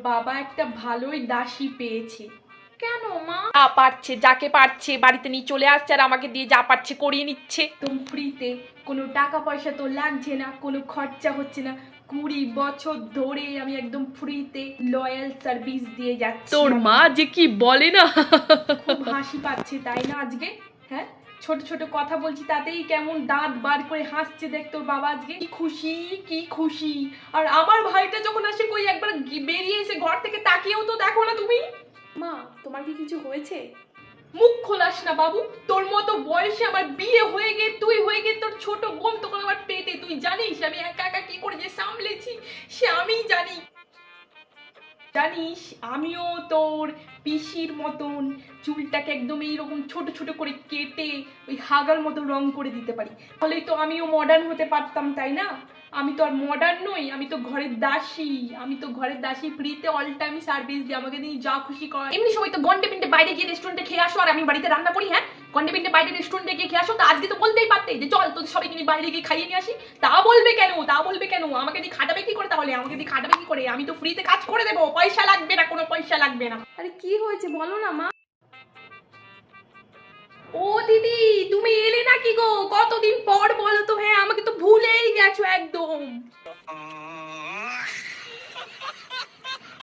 বাবা একটা ভালোই দাসী পেয়েছে। কেন মা? পারছে, যাকে পারছে বাড়িতে নিয়ে চলে আসছে আর আমাকে দিয়ে যা পারছে করিয়ে নিচ্ছে। তুমি ফ্রিতে, কোনো টাকা পয়সা তো লাগছে না, কোনো খরচা হচ্ছে না। 20 বছর ধরে আমি একদম ফ্রিতে লয়াল সার্ভিস দিয়ে যাচ্ছি। তোর মা যে কি বলে না। খুব হাসি পাচ্ছে তাই না আজকে? হ্যাঁ, ছোট ছোট কথা বলছি তাতেই কেমন দাঁত বার করে হাসছে দেখ তোর বাবা আজকে। কি খুশি, কি খুশি। আর আমার ভাইটা যখন আসে কই একবার বেরিয়ে এসে ঘর থেকে তাকিয়েও তো দেখো না তুমি। মা তোমার কি কিছু হয়েছে? মুখ খোলাস না বাবু, তোর মতো বয়সে আমার বিয়ে হয়ে গিয়ে তুই হয়ে গিয়ে তোর ছোট বোন তখন আমার পেটে, তুই জানিস আমি একা একা কি করে যে সামলেছি সে আমিই জানি। জানিস আমিও তোর পিসির মতন চুলটাকে একদম এইরকম ছোট ছোট করে কেটে ওই হাগার মতো রং করে দিতে পারি, ফলেই তো আমিও মডার্ন হতে পারতাম তাই না? আমি তো আর মডার্ন নই, আমি তো ঘরের দাসী। আমি তো ঘরের দাসী, ফ্রিতে অল টাইম সার্ভিস দিই, আমাকে দিয়ে যা খুশি কর। এমনি সময় তো গন্ডে পিন্ডে বাইরে গিয়ে রেস্টুরেন্টে খেয়ে আসো আর আমি বাড়িতে রান্না করি। হ্যাঁ, গন্ডে পিন্ডে বাইরে রেস্টুরেন্টে গিয়ে খেয়ে আসো, তো আজকে তো বলতেই পারতে যে চল তোদের সবাইকে নিয়ে বাইরে গিয়ে খাইয়ে নিয়ে আসি। তা বলবে কেন, তা বলবে কেন? আমাকে দিয়ে খাটাবে কি করে? তাহলে আমাকে দিয়ে খাটাবে কি করে? আমি তো ফ্রিতে কাজ করে দেবো, পয়সা লাগবে না, কোনো পয়সা লাগবে না। আরে কি হয়েছে বলো না মা। ও দিদি, তুমি এলে না